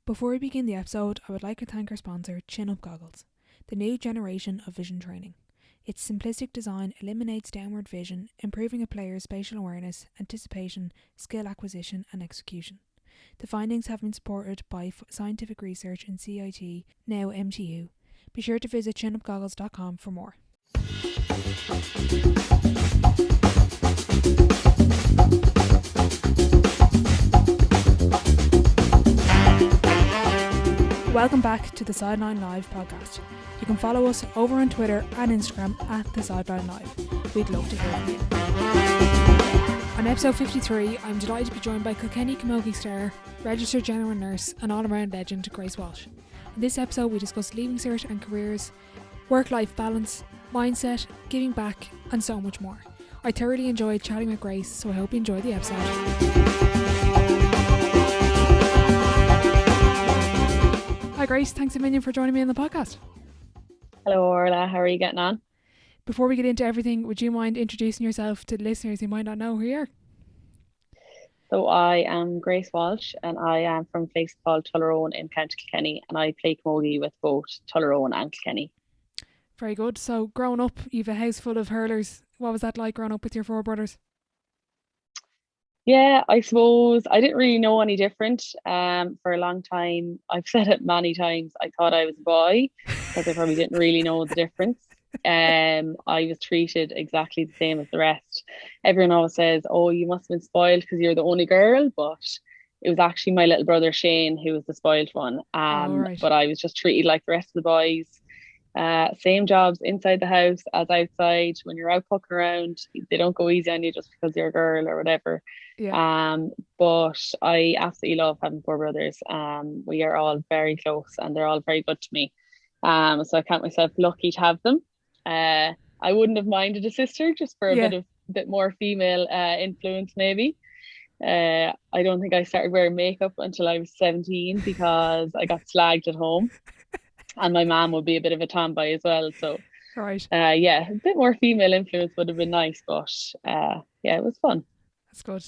Before we begin the episode, I would like to thank our sponsor, Chin Up Goggles, the new generation of vision training. Its simplistic design eliminates downward vision, improving a player's spatial awareness, anticipation, skill acquisition and execution. The findings have been supported by scientific research in CIT, now MTU. Be sure to visit chinupgoggles.com for more. Welcome back to the Sideline Live podcast. You can follow us over on Twitter and Instagram at the Sideline Live. We'd love to hear from you. On episode 53, I'm delighted to be joined by Kilkenny Camogie star, registered general nurse and all-around legend Grace Walsh. In this episode we discuss leaving cert and careers, work-life balance, mindset, giving back and so much more. I thoroughly enjoyed chatting with Grace, so I hope you enjoy the episode. Hi Grace, thanks a million for joining me on the podcast. Hello Orla, how are you getting on? Before we get into everything, would you mind introducing yourself to the listeners who might not know who you are? So I am Grace Walsh and I am from a place called Tullaroan in County Kilkenny, and I play camogie with both Tullaroan and Kilkenny. Very good. So growing up, you've a house full of hurlers. What was that like growing up with your four brothers? Yeah, I suppose I didn't really know any different for a long time. I've said it many times, I thought I was a boy because I probably didn't really know the difference. I was treated exactly the same as the rest. Everyone always says, oh, you must have been spoiled because you're the only girl, but it was actually my little brother Shane who was the spoiled one. Right. But I was just treated like the rest of the boys. Same jobs inside the house as outside. When you're out poking around, they don't go easy on you just because you're a girl or whatever. Yeah. But I absolutely love having four brothers. We are all very close and they're all very good to me. So I count myself lucky to have them. I wouldn't have minded a sister just for a bit more female influence maybe. I don't think I started wearing makeup until I was 17 because I got slagged at home. And my mom would be a bit of a tomboy as well. So, Right. a bit more female influence would have been nice. But, it was fun.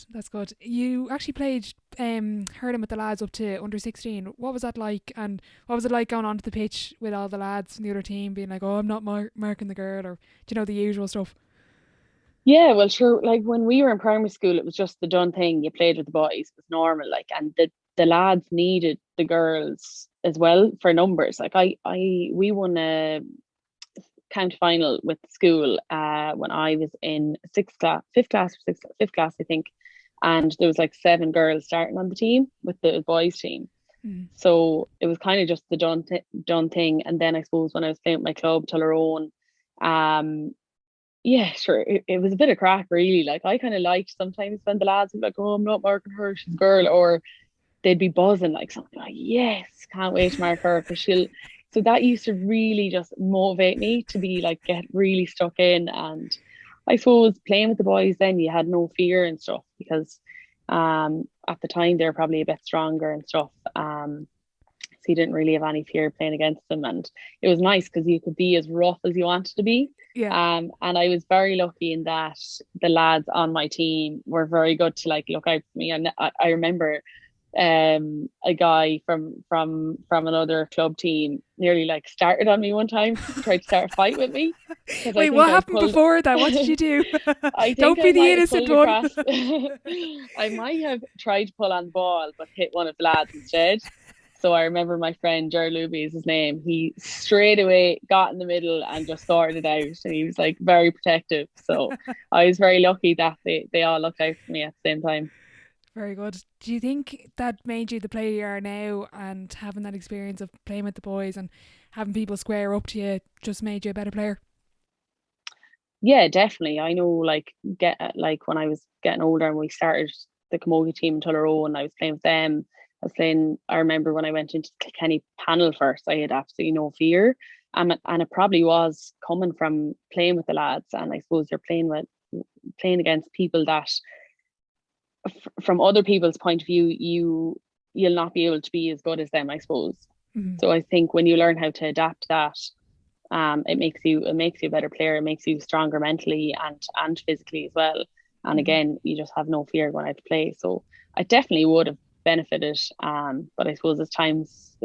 That's good. You actually played hurling with the lads up to under 16. What was that like? And what was it like going onto the pitch with all the lads from the other team being like, oh, I'm not marking the girl, or, do you know, the usual stuff? Yeah, well, sure. Like when we were in primary school, it was just the done thing. You played with the boys. It was normal. Like, and the lads needed the girls as well for numbers. Like we won a county final with the school when I was in fifth class, I think. And there was like 7 girls starting on the team with the boys team. So it was kind of just the done thing. And then I suppose when I was playing with my club, Tullaroan, sure, it was a bit of crack really. Like I kind of liked sometimes when the lads would be like, oh, I'm not marking her, she's a girl, or they'd be buzzing like something like, yes, can't wait to mark her because so that used to really just motivate me to be like, get really stuck in. And I suppose playing with the boys then you had no fear and stuff because at the time they were probably a bit stronger and stuff. So you didn't really have any fear playing against them, and it was nice because you could be as rough as you wanted to be. And I was very lucky in that the lads on my team were very good to like look out for me. And I remember a guy from another club team nearly like started on me one time, tried to start a fight with me. Wait, what happened before that? What did you do? Don't be the innocent one. I might have tried to pull on the ball but hit one of the lads instead. So I remember my friend Ger Luby is his name. He straight away got in the middle and just sorted it out. And he was like very protective. So I was very lucky that they all looked out for me at the same time. Very good. Do you think that made you the player you are now, and having that experience of playing with the boys and having people square up to you just made you a better player? Yeah, definitely. I know like when I was getting older and we started the camogie team in Tullaroan and I was playing with them. I remember when I went into the Kilkenny panel first, I had absolutely no fear. And it probably was coming from playing with the lads. And I suppose you're playing against people that from other people's point of view, you'll not be able to be as good as them, I suppose. So I think when you learn how to adapt that, it makes you a better player. It makes you stronger mentally and physically as well. And again, you just have no fear going out to play. So I definitely would have benefited. But I suppose as times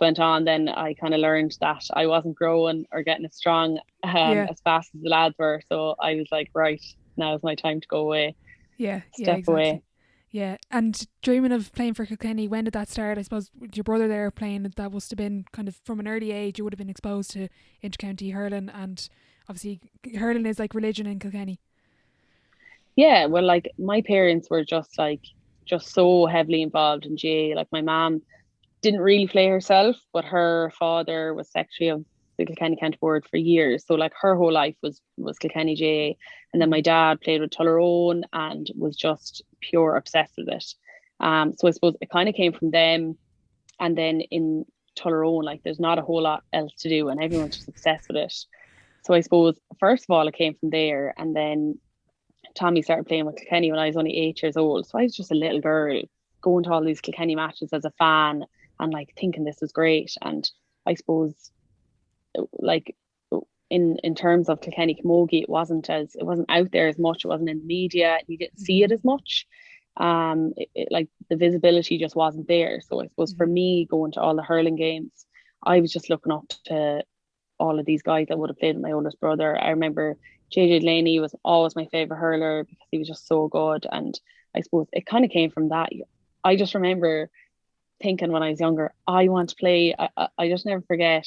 went on, then I kind of learned that I wasn't growing or getting as strong Yeah. as fast as the lads were. So I was like, right, now's my time to go away, Yeah. Yeah. step Exactly. away. Yeah. And dreaming of playing for Kilkenny, when did that start? I suppose with your brother there playing, that must have been kind of from an early age. You would have been exposed to intercounty hurling, and obviously hurling is like religion in Kilkenny. Yeah, well, like my parents were just so heavily involved in GA. Like my mom didn't really play herself, but her father was secretary of the Kilkenny County Board for years. So like her whole life was Kilkenny GA. And then my dad played with Tullaroan and was just pure obsessed with it. So I suppose it kind of came from them. And then in Tullaroan, like there's not a whole lot else to do, and everyone's just obsessed with it. So I suppose first of all it came from there, and then Tommy started playing with Kilkenny when I was only 8 years old. So I was just a little girl going to all these Kilkenny matches as a fan and like thinking this was great. And I suppose like in terms of Kilkenny Camogie, it wasn't out there as much. It wasn't in the media. You didn't see it as much. Like the visibility just wasn't there. So I suppose for me going to all the hurling games, I was just looking up to all of these guys that would have played with my oldest brother. I remember JJ Delaney was always my favourite hurler because he was just so good. And I suppose it kind of came from that. I just remember thinking when I was younger, I want to play. I just never forget.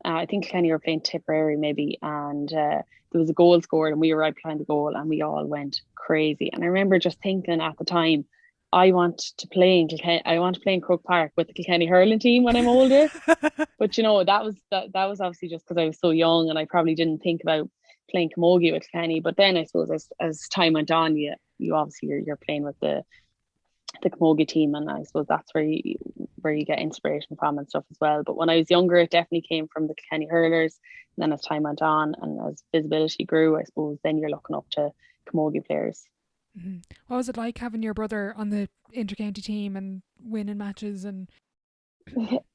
I think Kenny were playing Tipperary maybe, and there was a goal scored, and we were right behind the goal, and we all went crazy. And I remember just thinking at the time, I want to play in Kilkenny. I want to play in Croke Park with the Kilkenny hurling team when I'm older. But that was obviously just because I was so young, and I probably didn't think about playing camogie with Kenny. But then I suppose as time went on, you obviously you're playing with the camogie team, and I suppose that's where you get inspiration from and stuff as well. But when I was younger, it definitely came from the Kilkenny hurlers. And then as time went on and as visibility grew, I suppose then you're looking up to camogie players. Mm-hmm. What was it like having your brother on the intercounty team and winning matches and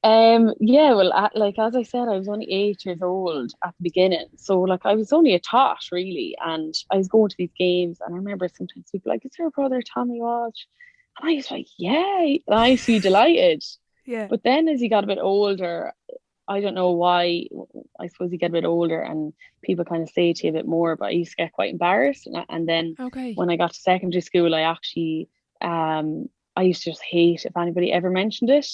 Yeah, well, like as I said, I was only 8 years old at the beginning, so like I was only a tot really, and I was going to these games, and I remember sometimes people were like, "Is your brother Tommy Walsh?" And I was like, "Yeah," and I used to be delighted. yeah, But then as you got a bit older, I don't know why. I suppose you get a bit older and people kind of say to you a bit more, but I used to get quite embarrassed. And then okay, when I got to secondary school, um, I used to just hate if anybody ever mentioned it.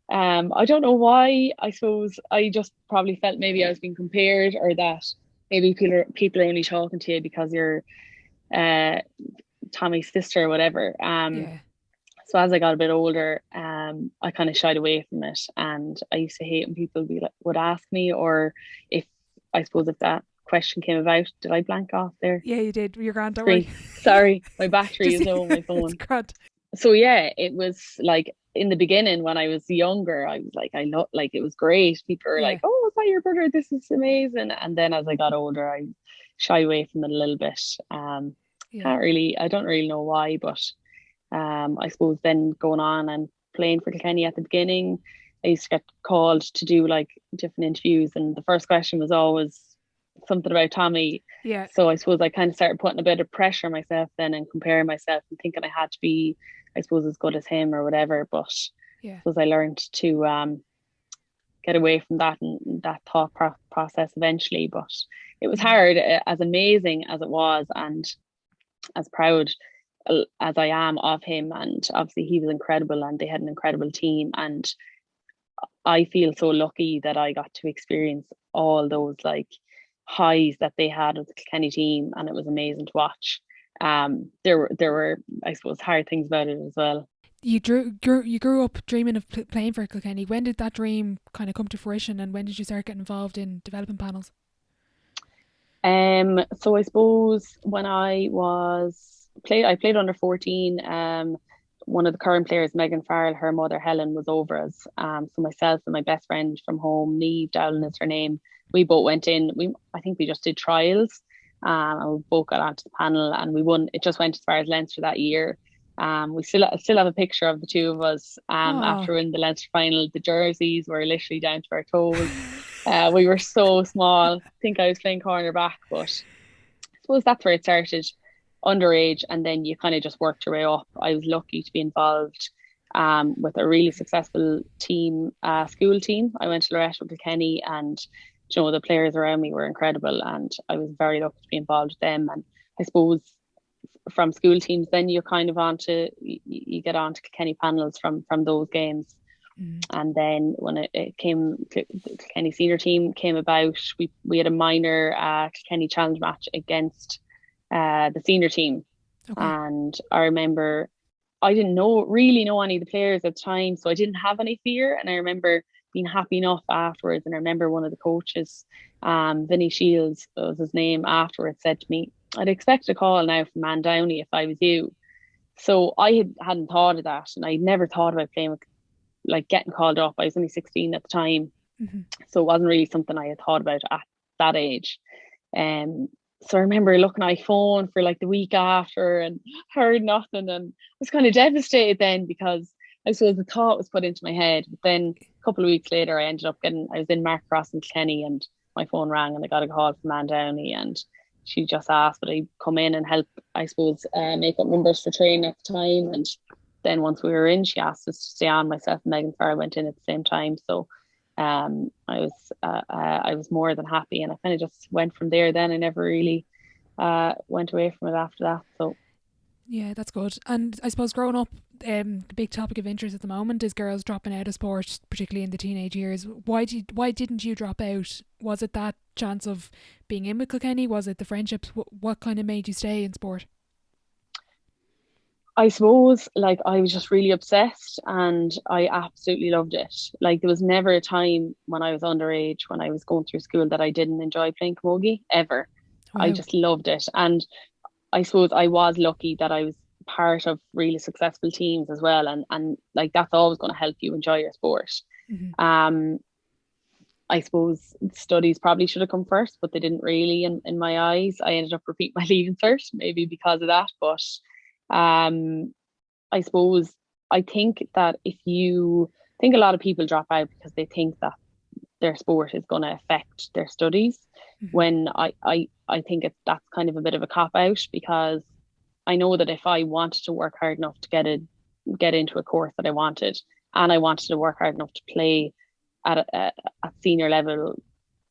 I don't know why. I suppose I just probably felt maybe I was being compared, or that maybe people are only talking to you because you're uh, Tommy's sister or whatever. yeah, So as I got a bit older, I kind of shied away from it, and I used to hate when people would ask me, or if I suppose if that question came about. Did I blank off there? yeah, you did. You're grand, don't worry. Screen. Sorry, my battery Just is low on my it's phone. grand. So yeah, it was like in the beginning when I was younger, I was like, I know, like it was great. People were like, Yeah, "Oh, is that your brother? This is amazing." And then as I got older, I shy away from it a little bit. yeah, I don't really know why, but I suppose then going on and playing for Kilkenny at the beginning, I used to get called to do like different interviews, and the first question was always something about Tommy. yeah, So I suppose I kind of started putting a bit of pressure on myself then, and comparing myself and thinking I had to be, I suppose, as good as him or whatever. But I yeah. suppose I learned to get away from that and that thought process eventually. But it was Mm-hmm. hard, as amazing as it was, and as proud as I am of him. And obviously he was incredible, and they had an incredible team. And I feel so lucky that I got to experience all those like highs that they had with the Kilkenny team, and it was amazing to watch. There were I suppose hard things about it as well. You grew up dreaming of playing for Kilkenny. When did that dream kind of come to fruition, and when did you start getting involved in development panels? So I suppose when I played under 14. One of the current players, Megan Farrell, her mother Helen was over us. So myself and my best friend from home, Neve Dowling is her name. We both went in. I think we just did trials, and we both got onto the panel, and we won. It just went as far as Leinster that year. We still have a picture of the two of us. Oh, After winning the Leinster final, the jerseys were literally down to our toes. We were so small. I think I was playing cornerback, but I suppose that's where it started. underage, and then you kind of just worked your way up. I was lucky to be involved with a really successful team, school team. I went to Loreto with Kilkenny, and the players around me were incredible, and I was very lucky to be involved with them. And I suppose from school teams, then you're kind of you get on to Kilkenny panels from those games. And then when it came to the Kilkenny senior team came about, we had a minor Kilkenny challenge match against the senior team. Okay. And I remember I didn't really know any of the players at the time, so I didn't have any fear. And I remember being happy enough afterwards. And I remember one of the coaches, Vinny Shields was his name, afterwards said to me, "I'd expect a call now from Man Downey if I was you." So I hadn't thought of that, and I'd never thought about playing with, like, getting called up. I was only 16 at the time, so it wasn't really something I had thought about at that age. So I remember looking at my phone for like the week after and heard nothing, and I was kind of devastated then, because I suppose the thought was put into my head. But then a couple of weeks later, I was in Mark Cross in Kilkenny, and my phone rang, and I got a call from Man Downey, and she just asked would I come in and help, I suppose, make up numbers for training at the time. And then once we were in, she asked us to stay on. Myself and Megan Farr went in at the same time. So I was more than happy, and I kind of just went from there. Then I never really went away from it after that. So yeah, that's good. And I suppose growing up, the big topic of interest at the moment is girls dropping out of sport, particularly in the teenage years. Why didn't you drop out? Was it that chance of being in with Kilkenny? Was it the friendships? What kind of made you stay in sport? I suppose, like, I was just really obsessed, and I absolutely loved it. Like, there was never a time when I was underage, when I was going through school, that I didn't enjoy playing camogie, ever. Wow. I just loved it. And I suppose I was lucky that I was part of really successful teams as well. And like, that's always going to help you enjoy your sport. I suppose studies probably should have come first, but they didn't really in my eyes. I ended up repeating my leaving cert, maybe because of that. But I suppose I think that a lot of people drop out because they think that their sport is going to affect their studies, when I think that's kind of a bit of a cop out, because I know that if I wanted to work hard enough to get into a course that I wanted, and I wanted to work hard enough to play at senior level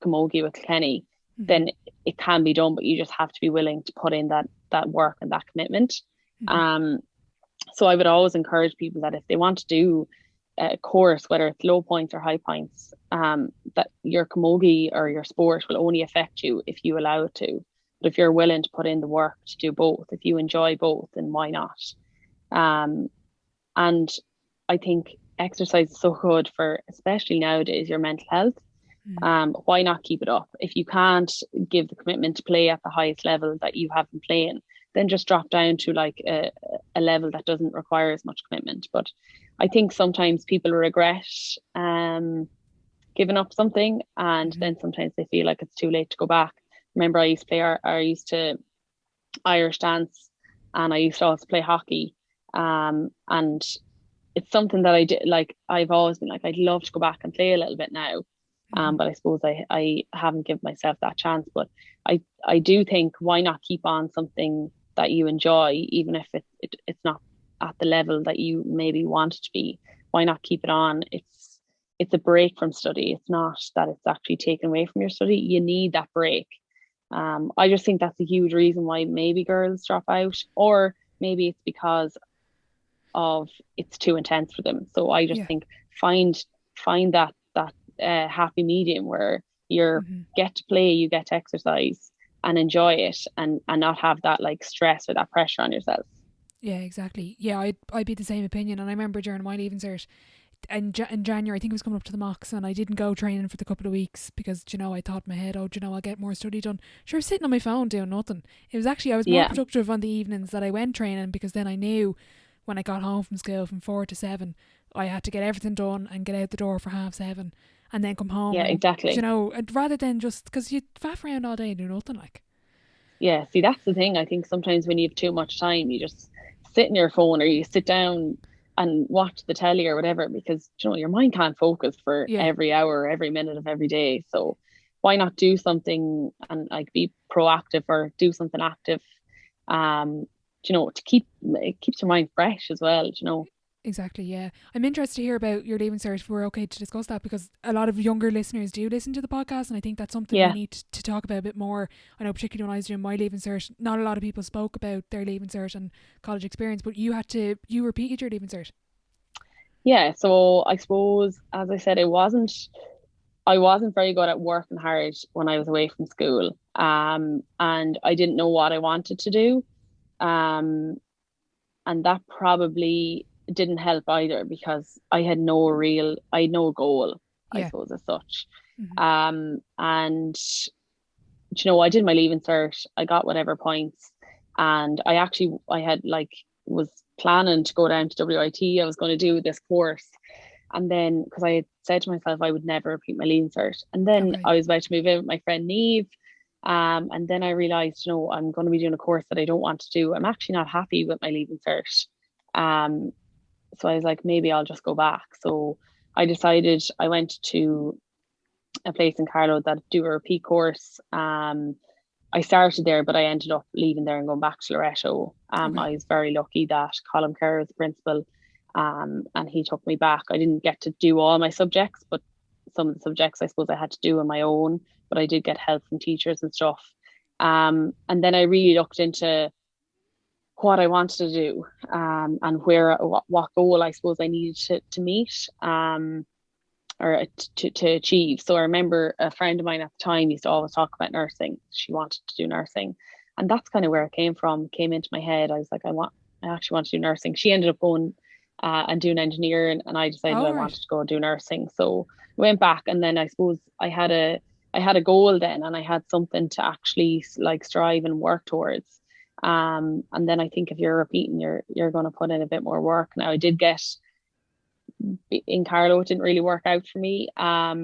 camogie with Kilkenny, then it can be done, but you just have to be willing to put in that work and that commitment. So I would always encourage people that if they want to do a course, whether it's low points or high points, that your camogie or your sport will only affect you if you allow it to. But if you're willing to put in the work to do both, if you enjoy both, then why not? And I think exercise is so good for, especially nowadays, your mental health. Why not keep it up? If you can't give the commitment to play at the highest level that you have been playing, then just drop down to like a level that doesn't require as much commitment. But I think sometimes people regret giving up something, and then sometimes they feel like it's too late to go back. Remember, I used to Irish dance, and I used to also play hockey, and it's something that I did. Like, I've always been like, I'd love to go back and play a little bit now. But I suppose I haven't given myself that chance. But I do think, why not keep on something that you enjoy, even if it's not at the level that you maybe want it to be? Why not keep it on? It's a break from study. It's not that it's actually taken away from your study. You need that break. I just think that's a huge reason why maybe girls drop out, or maybe it's because of it's too intense for them. So I just think find that happy medium where you get to play, you get to exercise and enjoy it, and not have that like stress or that pressure on yourself. Yeah, exactly. Yeah, I'd be the same opinion. And I remember during my leaving cert in January, I think it was coming up to the mocks, and I didn't go training for the couple of weeks because, I thought in my head, I'll get more study done. Sure, sitting on my phone doing nothing. It was actually, I was more productive on the evenings that I went training, because then I knew when I got home from school from 4 to 7, I had to get everything done and get out the door for 7:30 and then come home. Yeah, exactly. And rather than just, because you faff around all day and do nothing, like. Yeah, see, that's the thing. I think sometimes when you have too much time, you just sit in your phone, or you sit down and watch the telly or whatever, because your mind can't focus for every hour, every minute of every day. So why not do something and like be proactive, or do something active To keep, it keeps your mind fresh as well. Exactly, yeah. I'm interested to hear about your leaving cert if we're okay to discuss that, because a lot of younger listeners do listen to the podcast, and I think that's something we Yeah. need to talk about a bit more. I know particularly when I was doing my leaving cert, not a lot of people spoke about their leaving cert and college experience, but you repeated your leaving cert. Yeah, so I suppose, as I said, I wasn't very good at working hard when I was away from school. And I didn't know what I wanted to do. Um, and that probably didn't help either because I had no goal, I Yeah. suppose, as such. Hmm. And I did my leaving cert, I got whatever points, and I had like was planning to go down to WIT. I was going to do this course, and then because I had said to myself I would never repeat my leaving cert, and then Okay. I was about to move in with my friend Neve. And then I realized, I'm going to be doing a course that I don't want to do. I'm actually not happy with my leaving cert. Um, so I was like, maybe I'll just go back. So I decided I went to a place in Carlow that do a repeat course. I started there, but I ended up leaving there and going back to Loretto. Okay. I was very lucky that Colin Kerr was the principal, and he took me back. I didn't get to do all my subjects, but some of the subjects I suppose I had to do on my own, but I did get help from teachers and stuff. And then I really looked into what I wanted to do, and what goal I suppose I needed to meet. Or to achieve. So I remember a friend of mine at the time used to always talk about nursing. She wanted to do nursing. And that's kind of where it came from, came into my head. I was like, I actually want to do nursing. She ended up going and doing engineering, and I decided I All wanted right. to go do nursing. So I went back, and then I suppose I had a goal then, and I had something to actually like strive and work towards. And then I think if you're repeating, you're going to put in a bit more work. Now I did get in Carlo, it didn't really work out for me. I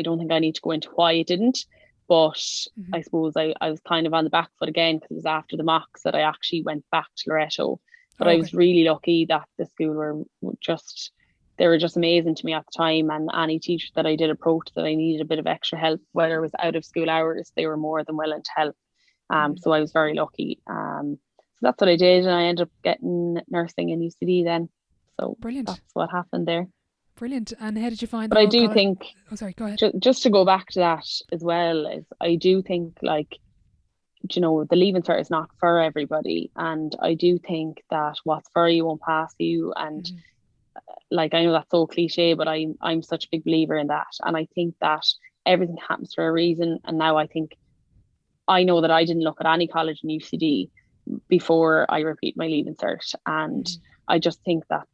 don't think I need to go into why it didn't, but Hmm. I suppose I was kind of on the back foot again because it was after the mocks that I actually went back to Loretto. But Oh, I was okay. really lucky that the school just they were just amazing to me at the time, and any teacher that I did approach that I needed a bit of extra help, whether it was out of school hours, they were more than willing to help. Hmm. So I was very lucky. So that's what I did, and I ended up getting nursing in UCD then. So Brilliant. that's what happened there. Brilliant. And how did you find But the I whole do college? think, Oh, sorry, go ahead. just to go back to that as well, is I do think like, the leaving cert is not for everybody. And I do think that what's for you won't pass you. And Hmm. like, I know that's so cliche, but I'm such a big believer in that. And I think that everything happens for a reason. And now I know that I didn't look at any college in UCD before I repeat my leaving cert. And Hmm. I just think that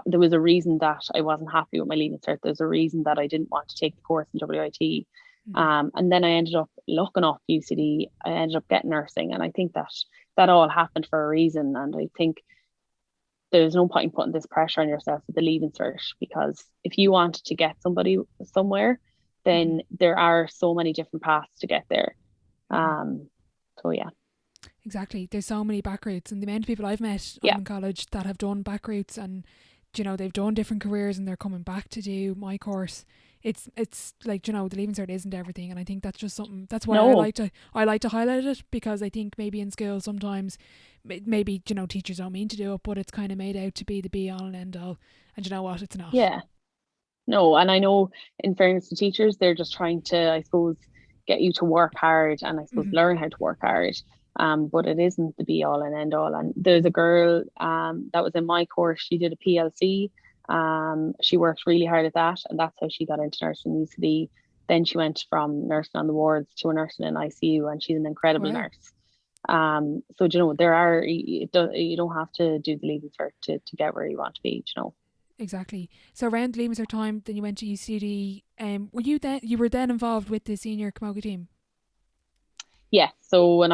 there was a reason that I wasn't happy with my leaving cert. There's a reason that I didn't want to take the course in WIT. Hmm. And then I ended up looking up UCD. I ended up getting nursing, and I think that that all happened for a reason. And I think there's no point in putting this pressure on yourself with the leaving cert, because if you wanted to get somebody somewhere, Hmm. then there are so many different paths to get there. Hmm. Um, so yeah, Exactly. There's so many back routes, and the amount of people I've met yeah, in college that have done back routes, and they've done different careers and they're coming back to do my course. It's like, the leaving cert isn't everything, and I think that's just something. That's why no, I like to highlight it, because I think maybe in school sometimes maybe teachers don't mean to do it, but it's kind of made out to be the be all and end all, and you know what, it's not. yeah. No, and I know in fairness to teachers, they're just trying to, I suppose, get you to work hard and I suppose Hmm. learn how to work hard. But it isn't the be all and end all. And there's a girl that was in my course, she did a PLC. She worked really hard at that, and that's how she got into nursing UCD. Then she went from nursing on the wards to a nursing in ICU, and she's an incredible Wow. nurse. So there are you don't have to do the leaving cert to get where you want to be. Exactly. So around leaving cert time, then you went to UCD. You were then involved with the senior camogie team? Yeah. So when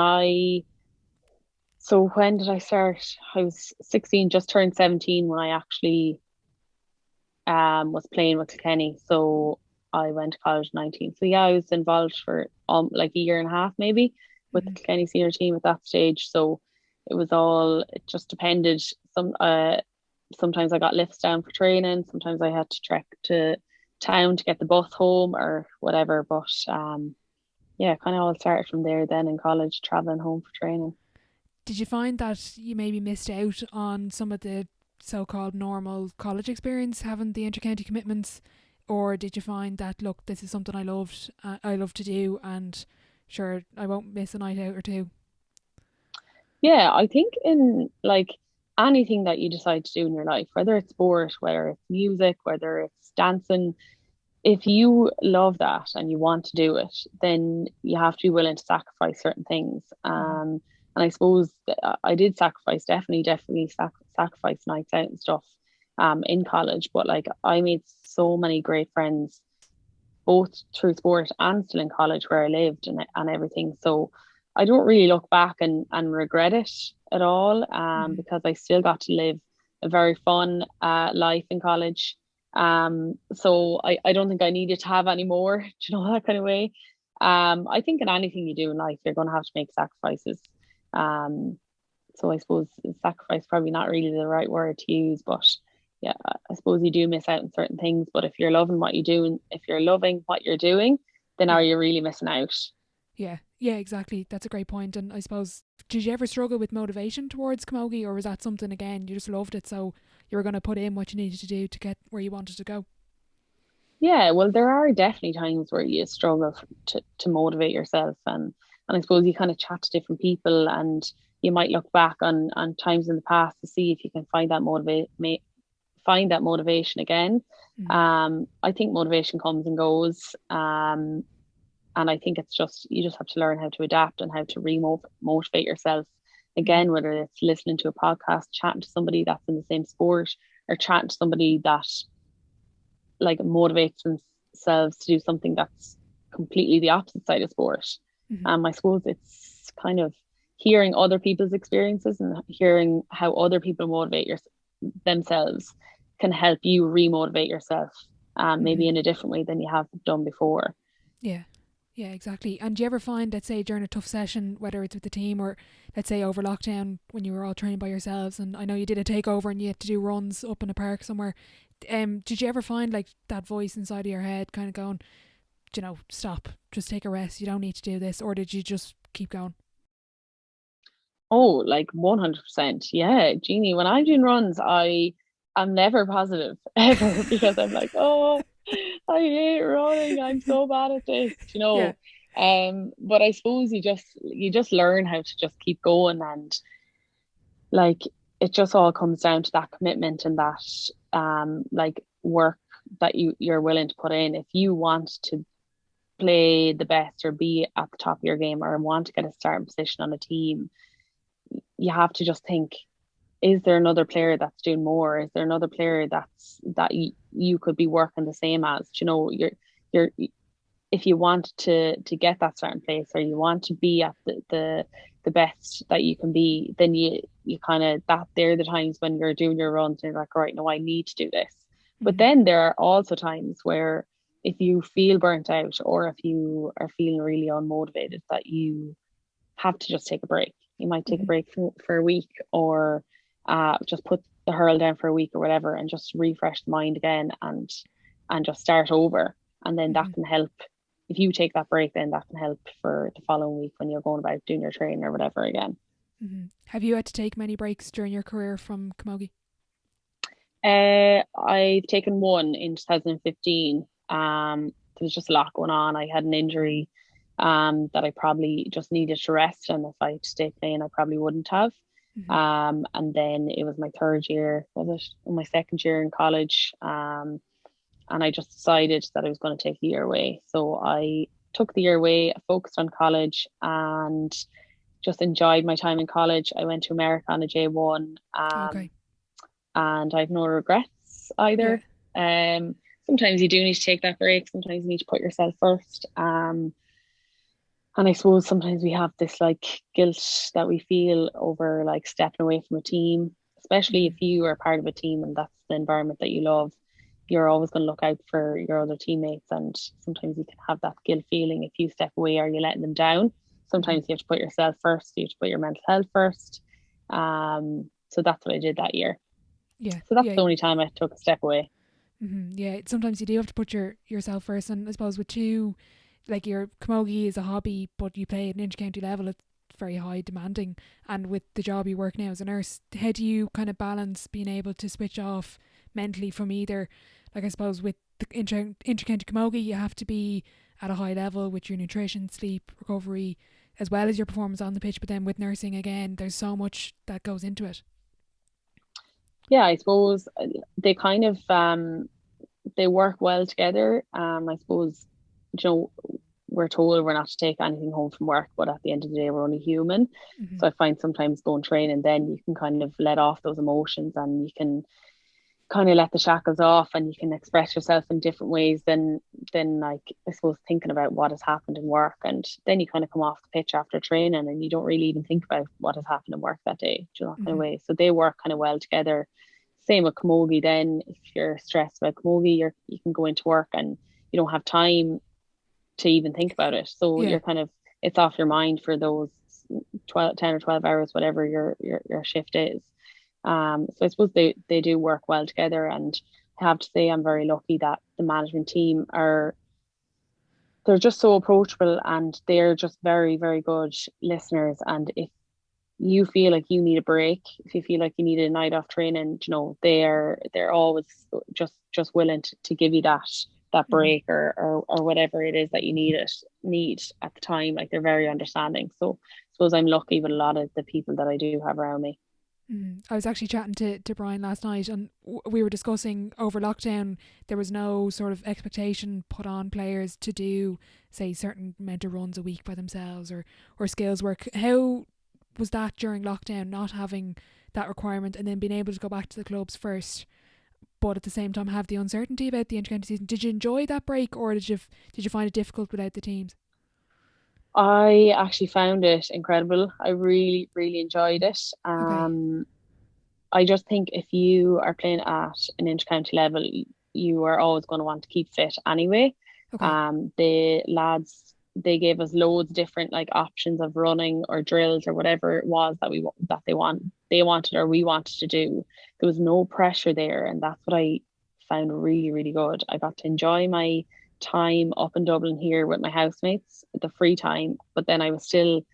did I start? I was 16, just turned 17 when I actually was playing with Kilkenny. So I went to college at 19. So yeah, I was involved for like a year and a half maybe with the Hmm. Kilkenny senior team at that stage. So it just depended. Sometimes I got lifts down for training, sometimes I had to trek to town to get the bus home or whatever. But yeah, kind of all started from there then in college, traveling home for training. Did you find that you maybe missed out on some of the so-called normal college experience, having the intercounty commitments, or did you find that, look, this is something I love to do, and sure, I won't miss a night out or two? Yeah, I think in like anything that you decide to do in your life, whether it's sport, whether it's music, whether it's dancing, if you love that and you want to do it, then you have to be willing to sacrifice certain things. Mm-hmm. And I suppose I did sacrifice, definitely sacrifice nights out and stuff in college. But like I made so many great friends, both through sport and still in college where I lived and everything. So I don't really look back and regret it at all Mm-hmm. because I still got to live a very fun life in college. So I don't think I needed to have any more, you know, that kind of way. I think in anything you do in life, you're going to have to make sacrifices. Um, so I suppose sacrifice probably not really the right word to use, but yeah, I suppose you do miss out on certain things. But if you're loving what you do, and if you're loving what you're doing, then are Yeah. you really missing out? Yeah, yeah, exactly. That's a great point. And I suppose, did you ever struggle with motivation towards camogie, or was that something again you just loved it, so you were going to put in what you needed to do to get where you wanted to go? Yeah, well, there are definitely times where you struggle to motivate yourself, and I suppose you kind of chat to different people, and you might look back on times in the past to see if you can find that motivation again. Mm-hmm. I think motivation comes and goes. And I think it's just you just have to learn how to adapt and how to motivate yourself. Mm-hmm. Again, whether it's listening to a podcast, chatting to somebody that's in the same sport, or chatting to somebody that like motivates themselves to do something that's completely the opposite side of sport. Mm-hmm. I suppose it's kind of hearing other people's experiences and hearing how other people themselves can help you remotivate yourself, Mm-hmm. maybe in a different way than you have done before. Yeah. Yeah, exactly. And do you ever find, let's say, during a tough session, whether it's with the team or, let's say, over lockdown when you were all training by yourselves, and I know you did a takeover and you had to do runs up in a park somewhere, did you ever find like that voice inside of your head kind of going, stop, just take a rest, you don't need to do this, or did you just keep going? Oh, like 100%. Yeah, Jeannie, when I'm doing runs, I'm never positive ever because I'm like, oh, I hate running. I'm so bad at this, you Yeah. know. But I suppose you just learn how to just keep going and like it just all comes down to that commitment and that like work that you're willing to put in. If you want to play the best or be at the top of your game or want to get a starting position on a team, you have to just think, is there another player that's doing more? Is there another player that you could be working the same as? You know, you're if you want to get that certain place or you want to be at the best that you can be, then you kind of that they're the times when you're doing your runs and you're like, right, no, I need to do this. But Mm-hmm. then there are also times where if you feel burnt out or if you are feeling really unmotivated, that you have to just take a break. You might take a Mm-hmm. break for a week or just put the hurl down for a week or whatever and just refresh the mind again and just start over. And then that Mm-hmm. can help. If you take that break, then that can help for the following week when you're going about doing your training or whatever again. Mm-hmm. Have you had to take many breaks during your career from camogie? I've taken one in 2015. There was just a lot going on. I had an injury that I probably just needed to rest, and if I had stayed playing, I probably wouldn't have. Mm-hmm. And then it was my third year, was it? My second year in college. And I just decided that I was going to take the year away. So I took the year away, focused on college, and just enjoyed my time in college. I went to America on a J1. Okay. And I've no regrets Yeah. either. Um, Sometimes you do need to take that break. Sometimes you need to put yourself first. And I suppose sometimes we have this like guilt that we feel over like stepping away from a team, especially Mm-hmm. if you are part of a team and that's the environment that you love. You're always going to look out for your other teammates, and sometimes you can have that guilt feeling if you step away. Are you letting them down? Mm-hmm. Sometimes you have to put yourself first. You have to put your mental health first. So that's what I did that year. Yeah. So that's Yeah. the only time I took a step away. Mm-hmm. Yeah. Sometimes you do have to put yourself first, and I suppose with two like your camogie is a hobby, but you play at an inter-county level, it's very high demanding. And with the job you work now as a nurse, how do you kind of balance being able to switch off mentally from either, like I suppose with the inter-county camogie, you have to be at a high level with your nutrition, sleep, recovery, as well as your performance on the pitch. But then with nursing, again, there's so much that goes into it. Yeah, I suppose they kind of they work well together. I suppose, you know, we're told we're not to take anything home from work, but at the end of the day, we're only human. Mm-hmm. So I find sometimes going training, then you can kind of let off those emotions, and you can kind of let the shackles off, and you can express yourself in different ways than like, I suppose, thinking about what has happened in work. And then you kind of come off the pitch after training and you don't really even think about what has happened in work that day, you know, that kind of way. So they work kind of well together. Same with camogie. Then if you're stressed about camogie, you can go into work and you don't have time to even think about it. So Yeah. you're kind of, it's off your mind for those 10 or 12 hours, whatever your shift is. So I suppose they do work well together, and I have to say I'm very lucky that the management team they're just so approachable, and they're just very, very good listeners. And if you feel like you need a break, if you feel like you need a night off training, you know, they're always just willing to give you that break or whatever it is that you need at the time. Like, they're very understanding. So I suppose I'm lucky with a lot of the people that I do have around me. I was actually chatting to Brian last night, and we were discussing over lockdown there was no sort of expectation put on players to do, say, certain amount of runs a week by themselves or skills work. How was that during lockdown, not having that requirement and then being able to go back to the clubs first, but at the same time have the uncertainty about the intercounty season? Did you enjoy that break, or did you find it difficult without the teams? I actually found it incredible. I really, really enjoyed it. Okay. I just think if you are playing at an intercounty level, you are always going to want to keep fit anyway. Okay. The lads, they gave us loads of different like options of running or drills or whatever it was that they wanted or we wanted to do. There was no pressure there, and that's what I found really, really good. I got to enjoy my time up in Dublin here with my housemates, the free time, but then I was still,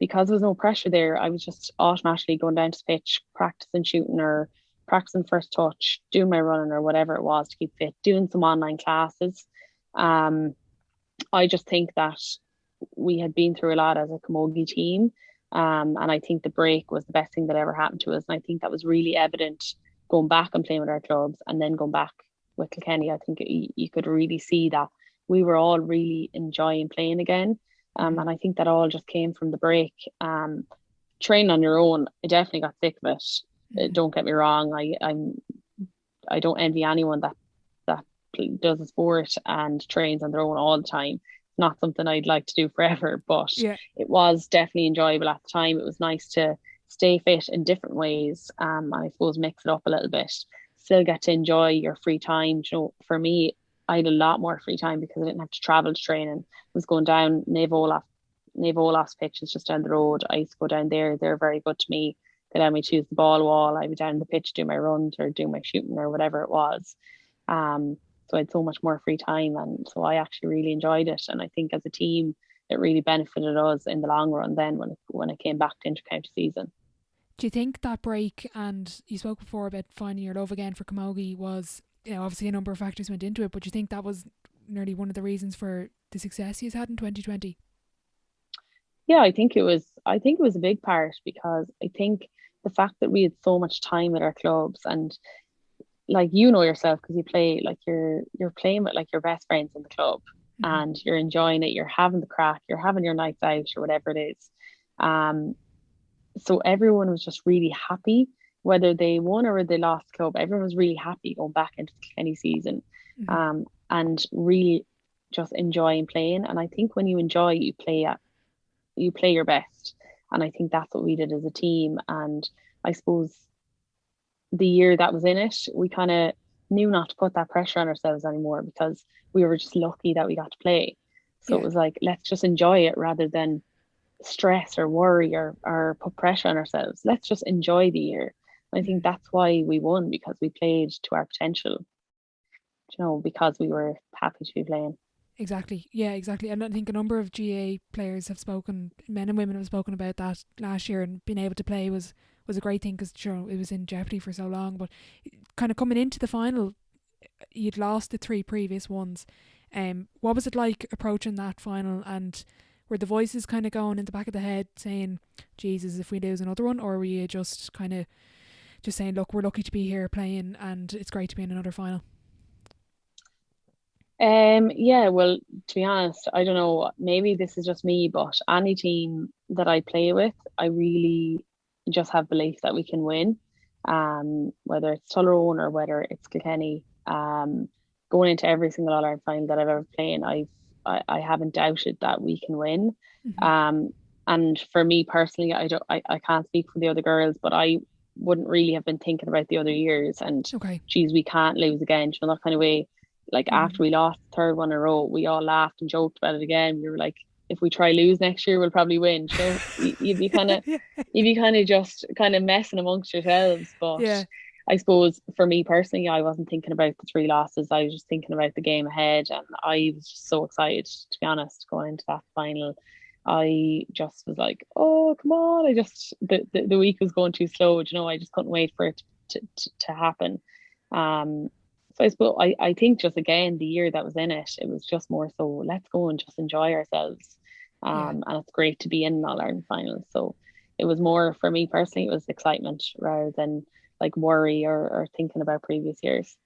because there was no pressure there, I was just automatically going down to the pitch, practicing shooting or practicing first touch, doing my running or whatever it was to keep fit, doing some online classes. I just think that we had been through a lot as a camogie team, and I think the break was the best thing that ever happened to us. And I think that was really evident going back and playing with our clubs, and then going back with Kilkenny. I think you could really see that we were all really enjoying playing again. And I think that all just came from the break. Training on your own, I definitely got sick of it. Don't get me wrong. I don't envy anyone that does a sport and trains on their own all the time. It's not something I'd like to do forever, but Yeah. it was definitely enjoyable at the time. It was nice to stay fit in different ways. And I suppose mix it up a little bit. Still get to enjoy your free time. You know, for me, I had a lot more free time because I didn't have to travel to training. I was going down Nave Olaf's pitch is just down the road. I used to go down there. They're very good to me. They let me choose the ball wall. I'd be down the pitch, do my runs or do my shooting or whatever it was. So I had so much more free time, and so I actually really enjoyed it. And I think as a team, it really benefited us in the long run. Then when it came back to intercounty season. Do you think that break, and you spoke before about finding your love again for camogie, was, you know, obviously a number of factors went into it, but do you think that was nearly one of the reasons for the success you've had in 2020? Yeah, I think it was. I think it was a big part, because I think the fact that we had so much time at our clubs, and like, you know yourself, because you play, like, you're playing with like your best friends in the club, and you're enjoying it. You're having the crack. You're having your nights out or whatever it is. So everyone was just really happy, whether they won or they lost the club. Everyone was really happy going back into the Kilkenny season, and really just enjoying playing. And I think when you enjoy, you play your best. And I think that's what we did as a team. And I suppose the year that was in it, we kind of knew not to put that pressure on ourselves anymore, because we were just lucky that we got to play. So Yeah. it was like, let's just enjoy it rather than stress or worry or put pressure on ourselves. Let's just enjoy the year. I think that's why we won, because we played to our potential, you know, because we were happy to be playing. Exactly. Yeah, exactly. And I think a number of GA players have spoken, men and women have spoken about that last year, and being able to play was a great thing because it was in jeopardy for so long. But kind of coming into the final, you'd lost the 3 previous ones. What was it like approaching that final, and were the voices kind of going in the back of the head saying, Jesus, if we lose another one, or were you just kind of just saying, look, we're lucky to be here playing and it's great to be in another final? Yeah, well, to be honest, I don't know, maybe this is just me, but any team that I play with, I really just have belief that we can win. Whether it's Tullaroan or whether it's Kilkenny. Going into every single All Ireland final that I've ever played, I haven't doubted that we can win. Mm-hmm. And for me personally, I can't speak for the other girls, but I wouldn't really have been thinking about the other years and Okay. geez, we can't lose again, you know, that kind of way. Like after we lost the third one in a row, we all laughed and joked about it again. We were like, if we try lose next year, we'll probably win. So you'd be kind of, Yeah. you'd be kind of just kind of messing amongst yourselves. But Yeah. I suppose for me personally, I wasn't thinking about the 3 losses. I was just thinking about the game ahead, and I was just so excited, to be honest, going into that final. I just was like, oh, come on. I just, the week was going too slow. You know, I just couldn't wait for it to happen. So I suppose I think just again the year that was in it, it was just more so let's go and just enjoy ourselves. Yeah. And it's great to be in an All Ireland final. So it was more for me personally, it was excitement rather than like worry or thinking about previous years.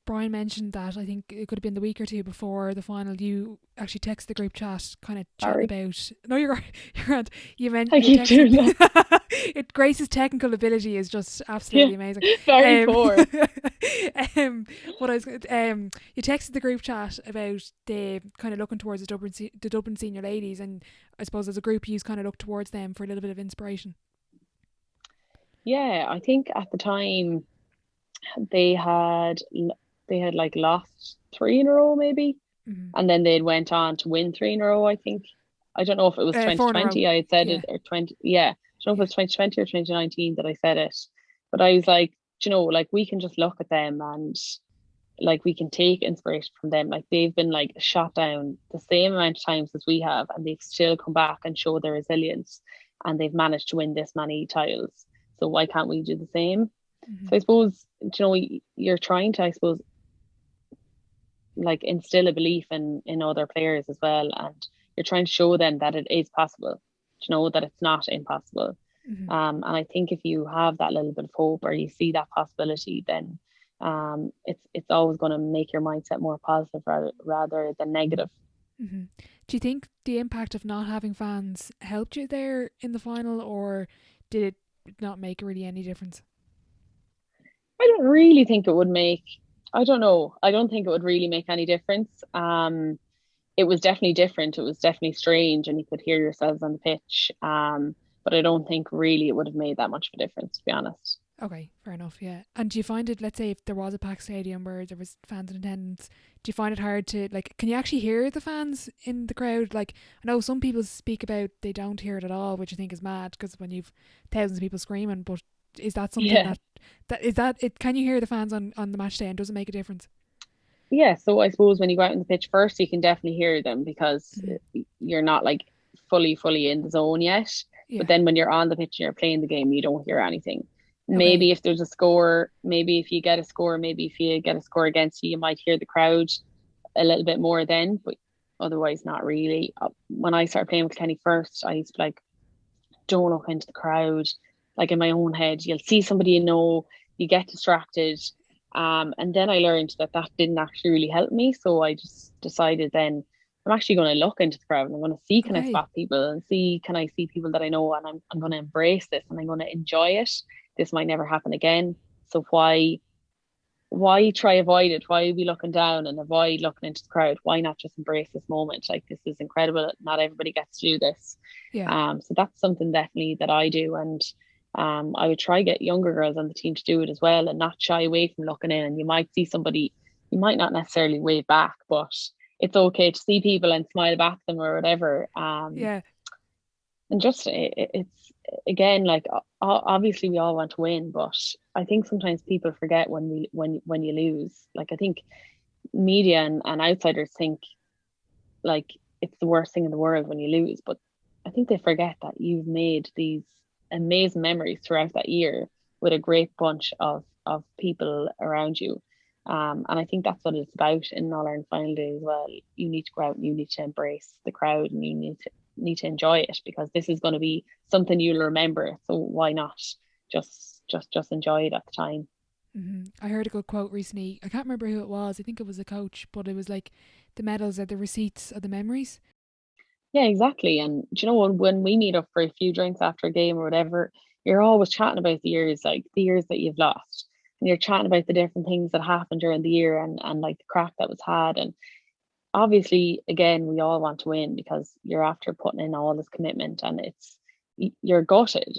Brian mentioned that I think it could have been the week or two before the final. You actually texted the group chat, kind of chatting Sorry, about. No, you're right. You're right. You meant I you keep doing that. texted. Grace's technical ability is just Yeah, absolutely amazing. very poor. What I was you texted the group chat about the kind of looking towards the Dublin senior ladies, and I suppose as a group, you kind of look towards them for a little bit of inspiration. Yeah, I think at the time they had they had like lost 3 in a row maybe, Mm-hmm. and then they went on to win 3 in a row. I think I don't know if it was 4 in a row. 2020 I had said Yeah. it or 20. Yeah, I don't know Yeah. if it was 2020 or 2019 that I said it, but I was like, you know, like we can just look at them and like we can take inspiration from them. Like they've been like shot down the same amount of times as we have, and they've still come back and show their resilience, and they've managed to win this many titles. So why can't we do the same? Mm-hmm. So I suppose, you know, you're trying to, I suppose, like instill a belief in other players as well, and you're trying to show them that it is possible, you know, that it's not impossible. Mm-hmm. And I think if you have that little bit of hope or you see that possibility, then it's always going to make your mindset more positive rather than negative. Mm-hmm. Do you think the impact of not having fans helped you there in the final, or did it not make really any difference? I don't really think it would make. I don't know. I don't think it would really make any difference. It was definitely different. It was definitely strange, and you could hear yourselves on the pitch. But I don't think really it would have made that much of a difference, to be honest. Okay, fair enough, yeah. And do you find it, let's say if there was a packed stadium where there was fans in attendance, do you find it hard to, like, can you actually hear the fans in the crowd? Like, I know some people speak about they don't hear it at all, which I think is mad, because when you've thousands of people screaming, but is that something Yeah, can you hear the fans on the match day, and does it make a difference? yeah. So I suppose when you go out on the pitch first, you can definitely hear them because Mm-hmm. you're not like fully in the zone yet. But Yeah. then when you're on the pitch and you're playing the game, you don't hear anything. Okay. Maybe if there's a score, maybe if you get a score, maybe if you get a score against you, you might hear the crowd a little bit more then, but otherwise not really. When I started playing with Kenny first, I used to like, don't look into the crowd. Like in my own head, you'll see somebody you know, you get distracted. And then I learned that that didn't actually really help me. So I just decided then I'm actually going to look into the crowd and I'm going to see, can I Okay. spot people and see, can I see people that I know, and I'm going to embrace this and I'm going to enjoy it. This might never happen again. So why try avoid it? Why be looking down and avoid looking into the crowd? Why not just embrace this moment? Like this is incredible. Not everybody gets to do this. Yeah. So that's something definitely that I do, and I would try get younger girls on the team to do it as well, and not shy away from looking in. And you might see somebody, you might not necessarily wave back, but it's okay to see people and smile back at them or whatever. Yeah. And just it's again like obviously we all want to win, but I think sometimes people forget when you lose. Like I think media and outsiders think like it's the worst thing in the world when you lose. But I think they forget that you've made these amazing memories throughout that year with a great bunch of people around you. And I think that's what it's about in All Ireland final day as well. You need to go out and you need to embrace the crowd, and you need to enjoy it, because this is going to be something you'll remember. So why not just enjoy it at the time? I heard a good quote recently. I can't remember who it was. I think it was a coach, but it was like, the medals are the receipts of the memories. Yeah, exactly. And do you know, when we meet up for a few drinks after a game or whatever, you're always chatting about the years, like the years that you've lost. And you're chatting about the different things that happened during the year, and like the crack that was had. And obviously, again, we all want to win because you're after putting in all this commitment, and you're gutted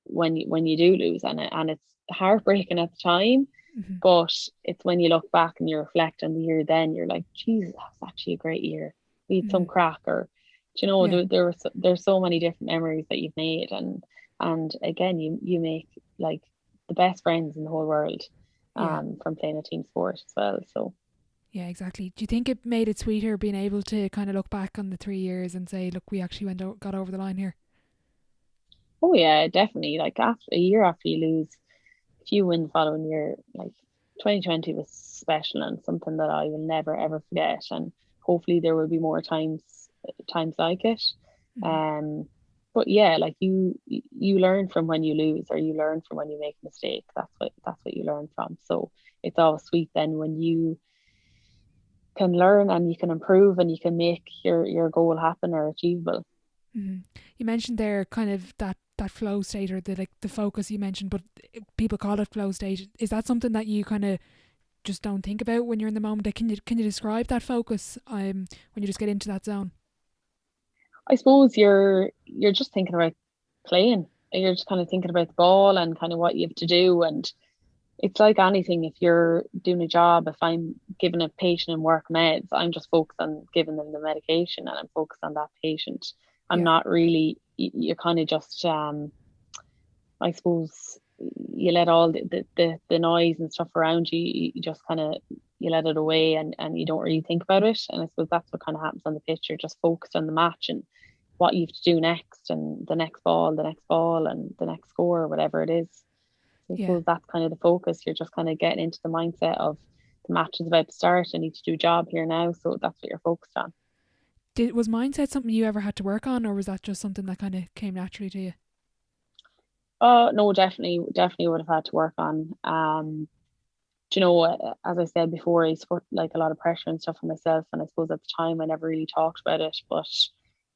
when you do lose, and it's heartbreaking at the time. Hmm. But it's when you look back and you reflect on the year, then you're like, Jesus, that was actually a great year. We had some Hmm. crack, or do you know, Yeah, there's so many different memories that you've made, and again, you make like the best friends in the whole world, yeah, from playing a team sport as well. So. yeah, exactly. Do you think it made it sweeter being able to kind of look back on the 3 years and say, look, we actually got over the line here? Oh yeah, definitely. Like after a year after you lose, if you win the following year, like 2020 was special and something that I will never ever forget. And hopefully there will be more times like it. Hmm. Um, but yeah, like you learn from when you lose, or you learn from when you make a mistake. That's what you learn from. So it's always sweet then when you can learn and you can improve and you can make your goal happen or achievable. Hmm. You mentioned there kind of that flow state, or the like the focus you mentioned, but people call it flow state. Is that something that you kind of just don't think about when you're in the moment? Like, can you describe that focus when you just get into that zone? I suppose you're just thinking about playing. You're just kind of thinking about the ball and kind of what you have to do. And it's like anything, if you're doing a job, if I'm giving a patient in work meds, I'm just focused on giving them the medication and I'm focused on that patient. I'm Yeah. not really, you're kind of just, I suppose you let all the noise and stuff around you, you just kind of, you let it away, and you don't really think about it. And I suppose that's what kind of happens on the pitch. You're just focused on the match and what you have to do next, and the next ball, and the next score, whatever it is. So I Yeah. suppose that's kind of the focus. You're just kind of getting into the mindset of the match is about to start. I need to do a job here now. So that's what you're focused on. Was mindset something you ever had to work on, or was that just something that kind of came naturally to you? Oh no, definitely would have had to work on. Do you know, as I said before, I put like a lot of pressure and stuff on myself, and I suppose at the time I never really talked about it. But